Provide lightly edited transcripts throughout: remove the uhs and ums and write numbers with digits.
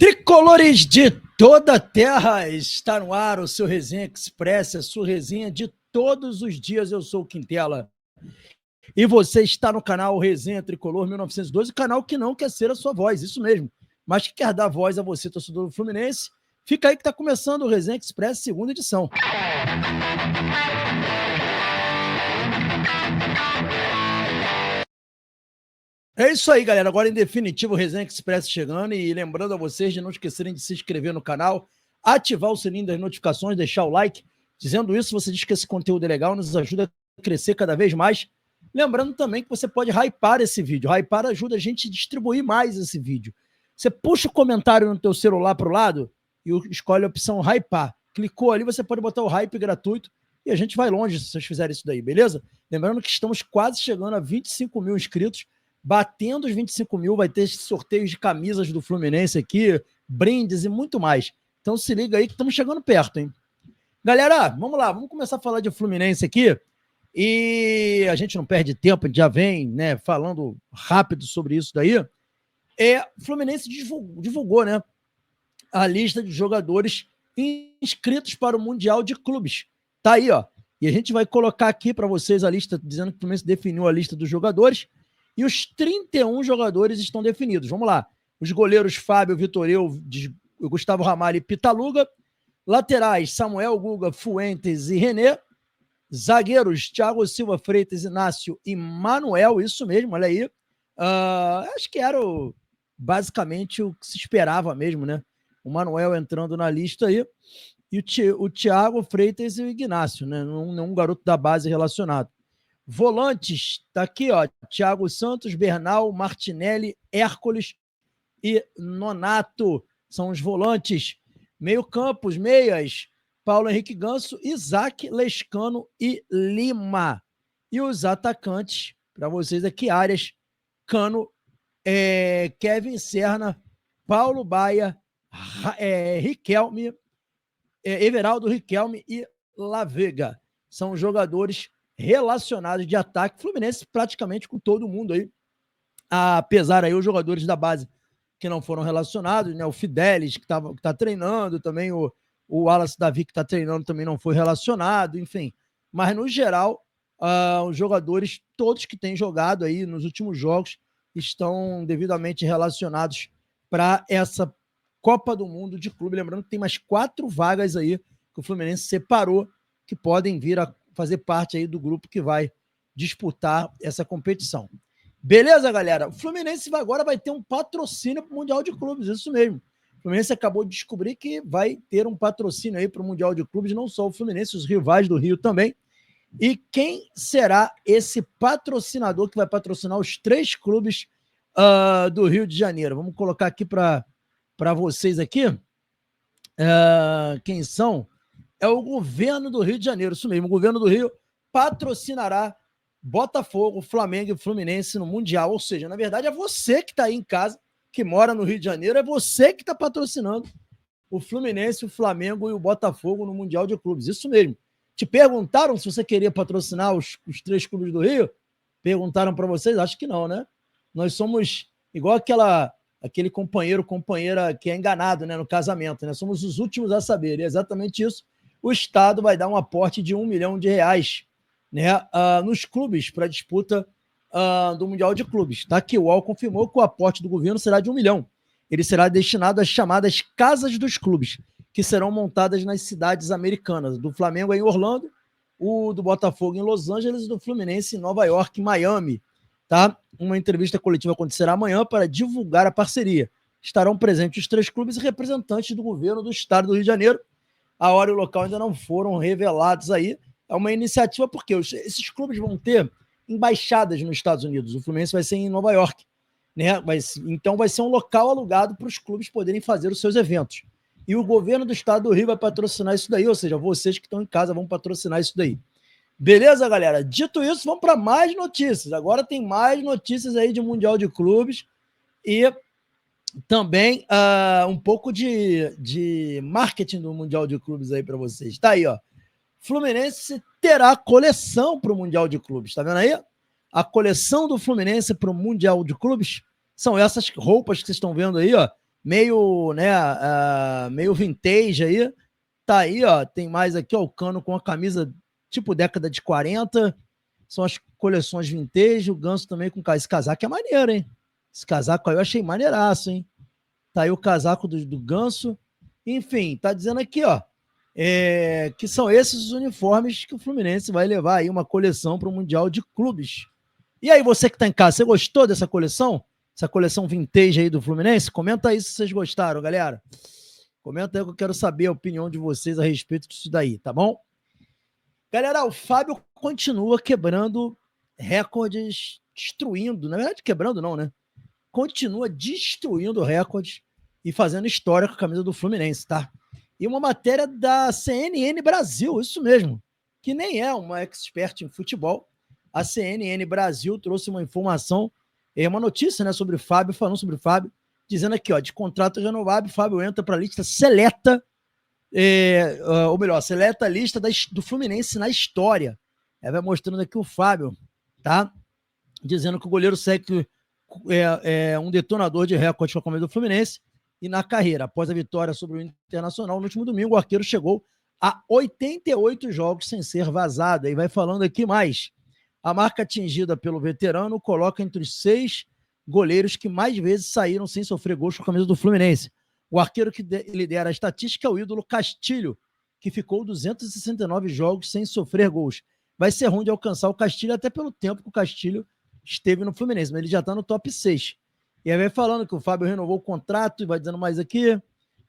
Tricolores de toda a terra, está no ar o seu Resenha Express, a sua resenha de todos os dias. Eu sou o Quintela e você está no canal Resenha Tricolor 1912, o canal que não quer ser a sua voz, isso mesmo, mas que quer dar voz a você, torcedor do Fluminense. Fica aí que está começando o Resenha Express, segunda edição. É isso aí, galera. Agora, em definitivo, o Resenha Express chegando. E lembrando a vocês de não esquecerem de se inscrever no canal, ativar o sininho das notificações, deixar o like. Dizendo isso, você diz que esse conteúdo é legal, nos ajuda a crescer cada vez mais. Lembrando também que você pode hypar esse vídeo. Hypar ajuda a gente a distribuir mais esse vídeo. Você puxa o comentário no teu celular para o lado e escolhe a opção hypar. Clicou ali, você pode botar o hype gratuito e a gente vai longe se vocês fizerem isso daí, beleza? Lembrando que estamos quase chegando a 25 mil inscritos. Batendo os 25 mil, vai ter sorteios de camisas do Fluminense aqui, brindes e muito mais. Então se liga aí que estamos chegando perto, hein? Galera, vamos lá, vamos começar a falar de Fluminense aqui. E a gente não perde tempo, a gente já vem, né, falando rápido sobre isso daí. O Fluminense divulgou, né, a lista de jogadores inscritos para o Mundial de Clubes. Tá aí, ó. E a gente vai colocar aqui para vocês a lista, dizendo que o Fluminense definiu a lista dos jogadores. E os 31 jogadores estão definidos. Vamos lá. Os goleiros Fábio, Vitoreu, Gustavo Ramalho e Pitaluga. Laterais Samuel, Guga, Fuentes e René. Zagueiros Thiago Silva, Freitas, Inácio e Manuel. Isso mesmo, olha aí. Acho que era basicamente o que se esperava mesmo, né? O Manuel entrando na lista aí. E o Thiago, Freitas e o Ignácio, né? Um garoto da base relacionado. Volantes, tá aqui, ó, Thiago Santos, Bernal, Martinelli, Hércules e Nonato, são os volantes. Meio campos, meias, Paulo Henrique Ganso, Isaac, Lescano e Lima. E os atacantes, para vocês aqui, Arias, Cano, Kevin Serna, Paulo Baia, Riquelme, Everaldo Riquelme e Lavega. São jogadores relacionados de ataque. Fluminense praticamente com todo mundo aí, apesar aí os jogadores da base que não foram relacionados, né? O Fidelis que tá treinando também, o Wallace Davi que está treinando também não foi relacionado, enfim. Mas no geral, os jogadores todos que têm jogado aí nos últimos jogos estão devidamente relacionados para essa Copa do Mundo de clube. Lembrando que tem mais 4 vagas aí que o Fluminense separou que podem vir a fazer parte aí do grupo que vai disputar essa competição. Beleza, galera? O Fluminense agora vai ter um patrocínio para o Mundial de Clubes, isso mesmo. O Fluminense acabou de descobrir que vai ter um patrocínio aí para o Mundial de Clubes, não só o Fluminense, os rivais do Rio também. E quem será esse patrocinador que vai patrocinar os 3 clubes do Rio de Janeiro? Vamos colocar aqui para vocês aqui. Quem são? É o governo do Rio de Janeiro, isso mesmo. O governo do Rio patrocinará Botafogo, Flamengo e Fluminense no Mundial. Ou seja, na verdade, é você que está aí em casa, que mora no Rio de Janeiro, é você que está patrocinando o Fluminense, o Flamengo e o Botafogo no Mundial de Clubes. Isso mesmo. Te perguntaram se você queria patrocinar os 3 clubes do Rio? Perguntaram para vocês? Acho que não, né? Nós somos igual aquele companheira que é enganado, né, no casamento, né? Somos os últimos a saber. E é exatamente isso. O Estado vai dar um aporte de R$1 milhão, né, nos clubes para a disputa do Mundial de Clubes. Tá? Que o UOL confirmou que o aporte do governo será de R$1 milhão. Ele será destinado às chamadas casas dos clubes, que serão montadas nas cidades americanas. Do Flamengo em Orlando, o do Botafogo em Los Angeles e do Fluminense em Nova York e Miami. Tá? Uma entrevista coletiva acontecerá amanhã para divulgar a parceria. Estarão presentes os 3 clubes e representantes do governo do estado do Rio de Janeiro. A hora e o local ainda não foram revelados aí. É uma iniciativa porque esses clubes vão ter embaixadas nos Estados Unidos. O Fluminense vai ser em Nova York, né? Então vai ser um local alugado para os clubes poderem fazer os seus eventos. E o governo do estado do Rio vai patrocinar isso daí, ou seja, vocês que estão em casa vão patrocinar isso daí. Beleza, galera? Dito isso, vamos para mais notícias. Agora tem mais notícias aí de Mundial de Clubes e também um pouco de marketing do Mundial de Clubes aí para vocês. Tá aí, ó. Fluminense terá coleção para o Mundial de Clubes. Tá vendo aí? A coleção do Fluminense para o Mundial de Clubes são essas roupas que vocês estão vendo aí, ó. meio, né, meio vintage aí. Tá aí, ó, tem mais aqui, ó, o Cano com a camisa tipo década de 40. São as coleções vintage, o Ganso também com esse casaco é maneiro, hein? Esse casaco aí eu achei maneiraço, hein? Tá aí o casaco do Ganso. Enfim, tá dizendo aqui, ó, que são esses os uniformes que o Fluminense vai levar aí uma coleção para o Mundial de Clubes. E aí, você que tá em casa, você gostou dessa coleção? Essa coleção vintage aí do Fluminense? Comenta aí se vocês gostaram, galera. Comenta aí que eu quero saber a opinião de vocês a respeito disso daí, tá bom? Galera, o Fábio continua quebrando recordes, destruindo, na verdade quebrando não, né? Continua destruindo recordes e fazendo história com a camisa do Fluminense, tá? E uma matéria da CNN Brasil, isso mesmo, que nem é uma expert em futebol. A CNN Brasil trouxe uma informação, uma notícia, né, sobre o Fábio, falando sobre o Fábio, dizendo aqui, ó, de contrato renovado, o Fábio entra para a lista seleta, ou melhor, seleta a lista do Fluminense na história. Vai mostrando aqui o Fábio, tá? Dizendo que o goleiro segue um detonador de recorde com a camisa do Fluminense. E na carreira, após a vitória sobre o Internacional no último domingo, o arqueiro chegou a 88 jogos sem ser vazado. E vai falando aqui mais. A marca atingida pelo veterano coloca entre os 6 goleiros que mais vezes saíram sem sofrer gols com a camisa do Fluminense. O arqueiro que lidera a estatística é o ídolo Castilho, que ficou 269 jogos sem sofrer gols. Vai ser ruim de alcançar o Castilho, até pelo tempo que o Castilho esteve no Fluminense, mas ele já está no top 6. E aí vai falando que o Fábio renovou o contrato e vai dizendo mais aqui. O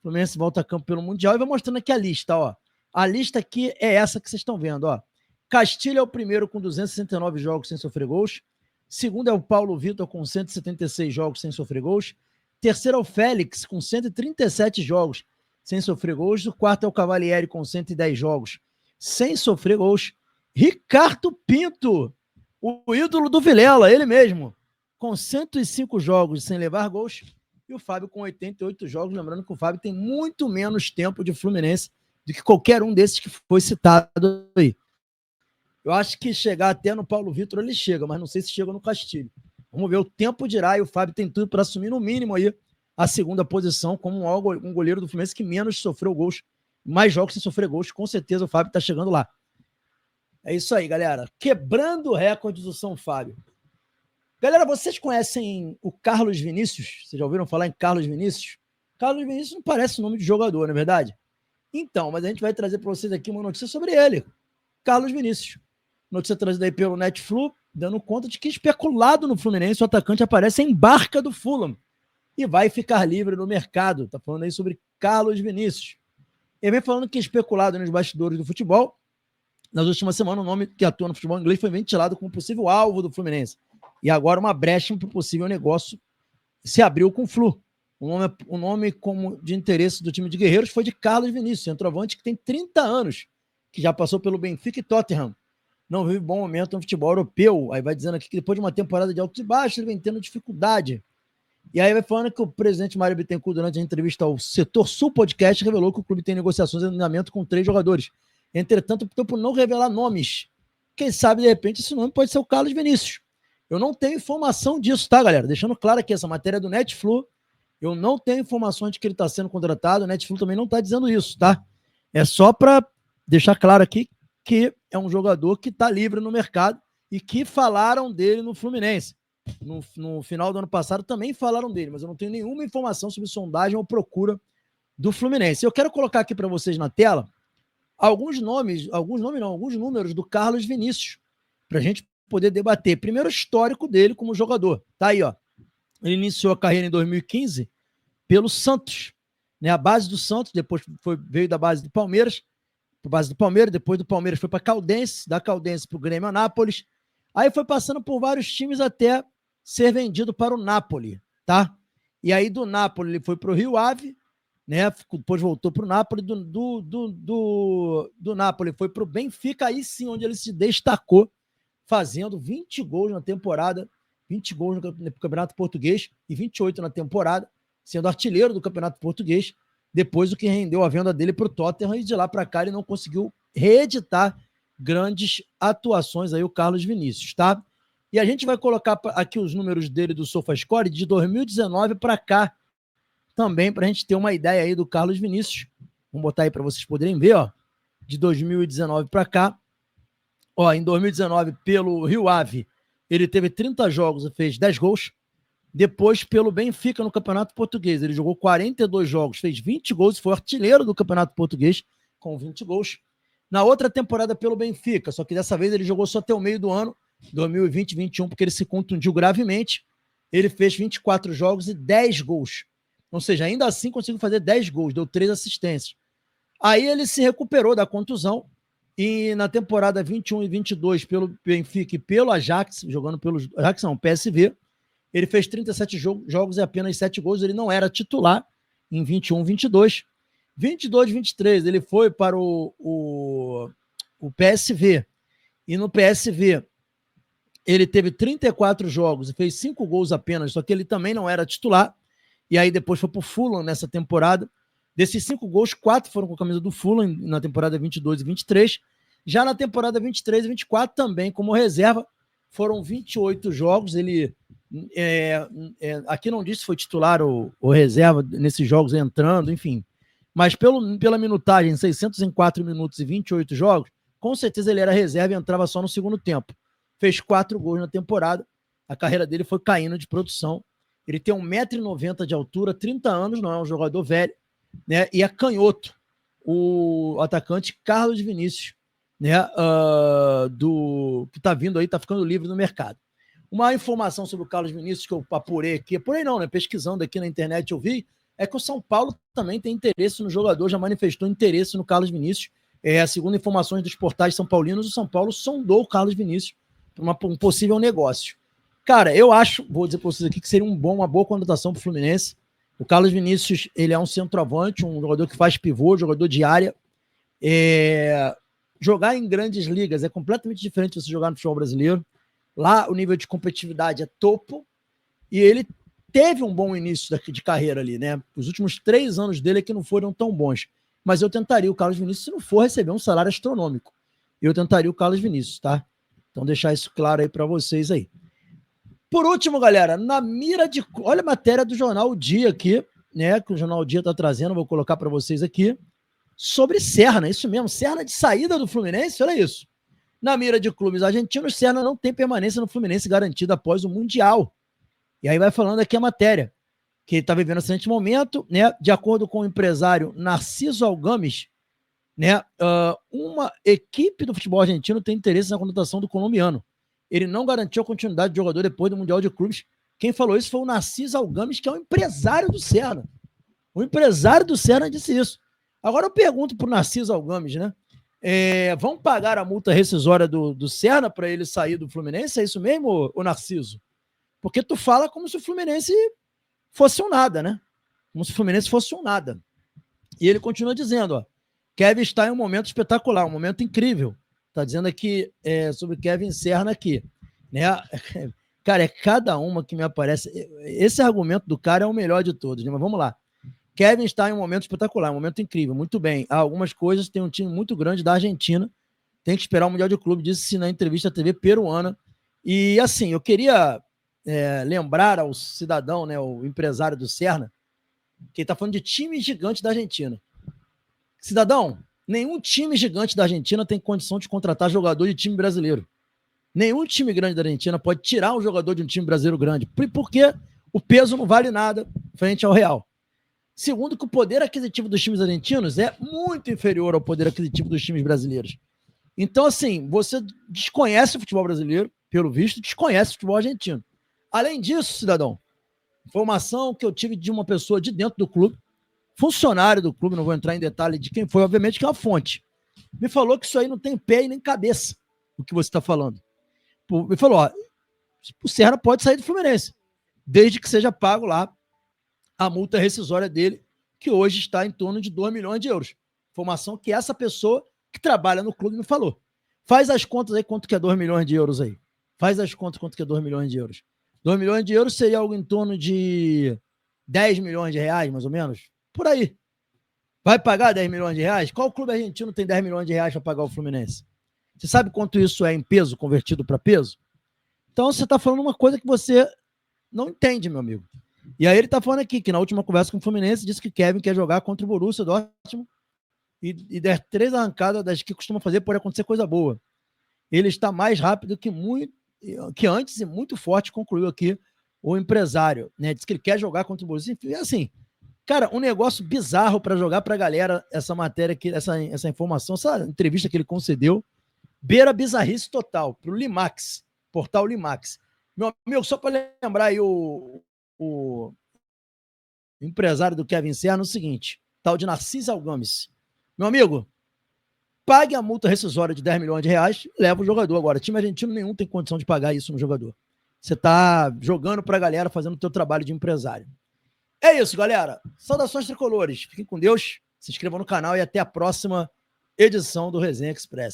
Fluminense volta a campo pelo Mundial e vai mostrando aqui a lista, ó. A lista aqui é essa que vocês estão vendo, ó. Castilho é o primeiro com 269 jogos sem sofrer gols. Segundo é o Paulo Vitor com 176 jogos sem sofrer gols. Terceiro é o Félix com 137 jogos sem sofrer gols. O quarto é o Cavalieri com 110 jogos sem sofrer gols. Ricardo Pinto, o ídolo do Vilela, ele mesmo, com 105 jogos sem levar gols, e o Fábio com 88 jogos, lembrando que o Fábio tem muito menos tempo de Fluminense do que qualquer um desses que foi citado aí. Eu acho que chegar até no Paulo Vitor ele chega, mas não sei se chega no Castilho. Vamos ver, o tempo dirá, e o Fábio tem tudo para assumir no mínimo aí a segunda posição como um goleiro do Fluminense que menos sofreu gols, mais jogos sem sofrer gols, com certeza o Fábio está chegando lá. É isso aí, galera. Quebrando recordes do São Fábio. Galera, vocês conhecem o Carlos Vinícius? Vocês já ouviram falar em Carlos Vinícius? Carlos Vinícius não parece nome de jogador, não é verdade? Então, mas a gente vai trazer para vocês aqui uma notícia sobre ele. Carlos Vinícius. Notícia trazida aí pelo Netflu, dando conta de que especulado no Fluminense, o atacante aparece em barca do Fulham e vai ficar livre no mercado. Tá falando aí sobre Carlos Vinícius. Ele vem falando que especulado nos bastidores do futebol. Nas últimas semanas, o nome que atua no futebol inglês foi ventilado como possível alvo do Fluminense. E agora uma brecha para o possível negócio se abriu com o Flu. O nome como de interesse do time de Guerreiros foi de Carlos Vinícius, centroavante que tem 30 anos, que já passou pelo Benfica e Tottenham. Não vive bom momento no futebol europeu. Aí vai dizendo aqui que depois de uma temporada de altos e baixos, ele vem tendo dificuldade. E aí vai falando que o presidente Mário Bittencourt, durante a entrevista ao Setor Sul Podcast, revelou que o clube tem negociações em andamento com 3 jogadores. Entretanto, optou por não revelar nomes. Quem sabe, de repente, esse nome pode ser o Carlos Vinícius. Eu não tenho informação disso, tá, galera? Deixando claro aqui, essa matéria é do Netflu. Eu não tenho informações de que ele está sendo contratado. O Netflu também não está dizendo isso, tá? É só para deixar claro aqui que é um jogador que está livre no mercado e que falaram dele no Fluminense. No final do ano passado também falaram dele, mas eu não tenho nenhuma informação sobre sondagem ou procura do Fluminense. Eu quero colocar aqui para vocês na tela alguns números do Carlos Vinícius, para a gente poder debater. Primeiro, o histórico dele como jogador. Tá aí, ó. Ele iniciou a carreira em 2015 pelo Santos, né? A base do Santos, depois veio da base do Palmeiras, depois do Palmeiras foi para Caldense, da Caldense para o Grêmio Anápolis, aí foi passando por vários times até ser vendido para o Napoli, tá? E aí do Napoli ele foi para o Rio Ave, né? Depois voltou para o Napoli, do Napoli foi para o Benfica, aí sim onde ele se destacou, fazendo 20 gols na temporada, 20 gols no Campeonato Português e 28 na temporada, sendo artilheiro do Campeonato Português, depois do que rendeu a venda dele para o Tottenham, e de lá para cá ele não conseguiu reeditar grandes atuações aí, o Carlos Vinícius, tá? E a gente vai colocar aqui os números dele do SofaScore de 2019 para cá, também para a gente ter uma ideia aí do Carlos Vinícius. Vamos botar aí para vocês poderem ver, ó, de 2019 para cá. Ó, em 2019, pelo Rio Ave, ele teve 30 jogos e fez 10 gols. Depois, pelo Benfica no Campeonato Português, ele jogou 42 jogos, fez 20 gols, foi artilheiro do Campeonato Português com 20 gols. Na outra temporada pelo Benfica, só que dessa vez ele jogou só até o meio do ano, 2020-21, porque ele se contundiu gravemente. Ele fez 24 jogos e 10 gols. Ou seja, ainda assim conseguiu fazer 10 gols, deu 3 assistências. Aí ele se recuperou da contusão e na temporada 21 e 22 pelo Benfica e pelo Ajax, jogando pelo Ajax não, PSV, ele fez 37 jogos e apenas 7 gols. Ele não era titular em 21, 22. 22, 23, ele foi para o PSV. E no PSV, ele teve 34 jogos e fez 5 gols apenas, só que ele também não era titular. E aí depois foi para o Fulham nessa temporada. Desses 5 gols, 4 foram com a camisa do Fulham na temporada 22 e 23. Já na temporada 23 e 24 também, como reserva, foram 28 jogos. Ele... aqui não disse se foi titular ou reserva nesses jogos entrando, enfim, mas pela minutagem, 604 minutos e 28 jogos, com certeza ele era reserva e entrava só no segundo tempo. Fez 4 gols na temporada, a carreira dele foi caindo de produção. Ele tem 1,90 m de altura, 30 anos, não é um jogador velho, né? E é canhoto, o atacante Carlos Vinícius, né? Que tá vindo aí, tá ficando livre no mercado. Uma informação sobre o Carlos Vinícius que eu apurei aqui, apurei não, né? Pesquisando aqui na internet eu vi, é que o São Paulo também tem interesse no jogador, já manifestou interesse no Carlos Vinícius. Segundo informações dos portais são paulinos, o São Paulo sondou o Carlos Vinícius para um possível negócio. Cara, eu acho, vou dizer para vocês aqui, que seria uma boa contratação para o Fluminense. O Carlos Vinícius, ele é um centroavante, um jogador que faz pivô, jogador de área. Jogar em grandes ligas é completamente diferente de você jogar no futebol brasileiro. Lá o nível de competitividade é topo e ele teve um bom início de carreira ali, né? Os últimos 3 anos dele é que não foram tão bons. Mas eu tentaria o Carlos Vinícius se não for receber um salário astronômico. Eu tentaria o Carlos Vinícius, tá? Então deixar isso claro aí para vocês aí. Por último, galera, na mira de... Olha a matéria do Jornal O Dia aqui, né? Que o Jornal O Dia está trazendo, vou colocar para vocês aqui. Sobre Serna, isso mesmo. Serna de saída do Fluminense, olha isso. Na mira de clubes argentinos, Serna não tem permanência no Fluminense garantida após o Mundial. E aí vai falando aqui a matéria, que ele está vivendo esse excelente momento, né? De acordo com o empresário Narciso Algames, né? Uma equipe do futebol argentino tem interesse na contratação do colombiano. Ele não garantiu a continuidade do jogador depois do Mundial de Clubes. Quem falou isso foi o Narciso Algames, que é o empresário do Serna. O empresário do Serna disse isso. Agora eu pergunto para o Narciso Algames, né? Vão pagar a multa rescisória do Serna para ele sair do Fluminense? É isso mesmo, o Narciso? Porque tu fala como se o Fluminense fosse um nada, né? Como se o Fluminense fosse um nada. E ele continua dizendo, ó, Kevin está em um momento espetacular, um momento incrível. Tá dizendo aqui sobre Kevin Serna aqui, né? Cara, é cada uma que me aparece. Esse argumento do cara é o melhor de todos, né? Mas vamos lá. Kevin está em um momento espetacular, um momento incrível, muito bem. Há algumas coisas, tem um time muito grande da Argentina, tem que esperar o Mundial de Clube, disse na entrevista à TV peruana. E assim, eu queria lembrar ao cidadão, né, o empresário do Serna, que ele está falando de time gigante da Argentina. Cidadão, nenhum time gigante da Argentina tem condição de contratar jogador de time brasileiro. Nenhum time grande da Argentina pode tirar um jogador de um time brasileiro grande, porque o peso não vale nada frente ao real. Segundo, que o poder aquisitivo dos times argentinos é muito inferior ao poder aquisitivo dos times brasileiros. Então, assim, você desconhece o futebol brasileiro, pelo visto, desconhece o futebol argentino. Além disso, cidadão, informação que eu tive de uma pessoa de dentro do clube, funcionário do clube, não vou entrar em detalhe de quem foi, obviamente que é uma fonte, me falou que isso aí não tem pé e nem cabeça, o que você está falando. Me falou, ó, o Serna pode sair do Fluminense, desde que seja pago lá a multa rescisória dele, que hoje está em torno de 2 milhões de euros. Informação que essa pessoa que trabalha no clube me falou. Faz as contas aí, quanto que é 2 milhões de euros aí. Faz as contas, quanto que é 2 milhões de euros. 2 milhões de euros seria algo em torno de 10 milhões de reais, mais ou menos. Por aí. Vai pagar 10 milhões de reais? Qual clube argentino tem 10 milhões de reais para pagar o Fluminense? Você sabe quanto isso é em peso, convertido para peso? Então você está falando uma coisa que você não entende, meu amigo. E aí ele tá falando aqui que na última conversa com o Fluminense disse que Kevin quer jogar contra o Borussia Dortmund e der 3 arrancadas das que costuma fazer, pode acontecer coisa boa. Ele está mais rápido que antes e muito forte, concluiu aqui o empresário, né? Diz que ele quer jogar contra o Borussia. Enfim, assim, cara, um negócio bizarro para jogar para a galera essa matéria, essa informação, essa entrevista que ele concedeu, beira bizarrice total para o Limax, portal Limax. Meu amigo, só para lembrar aí o empresário do Kevin Serra, o seguinte, tal de Narciso Algames. Meu amigo, pague a multa rescisória de 10 milhões de reais, leva o jogador. Agora, time argentino nenhum tem condição de pagar isso no jogador. Você tá jogando pra galera, fazendo o teu trabalho de empresário. É isso, galera. Saudações tricolores. Fiquem com Deus, se inscrevam no canal e até a próxima edição do Resenha Express.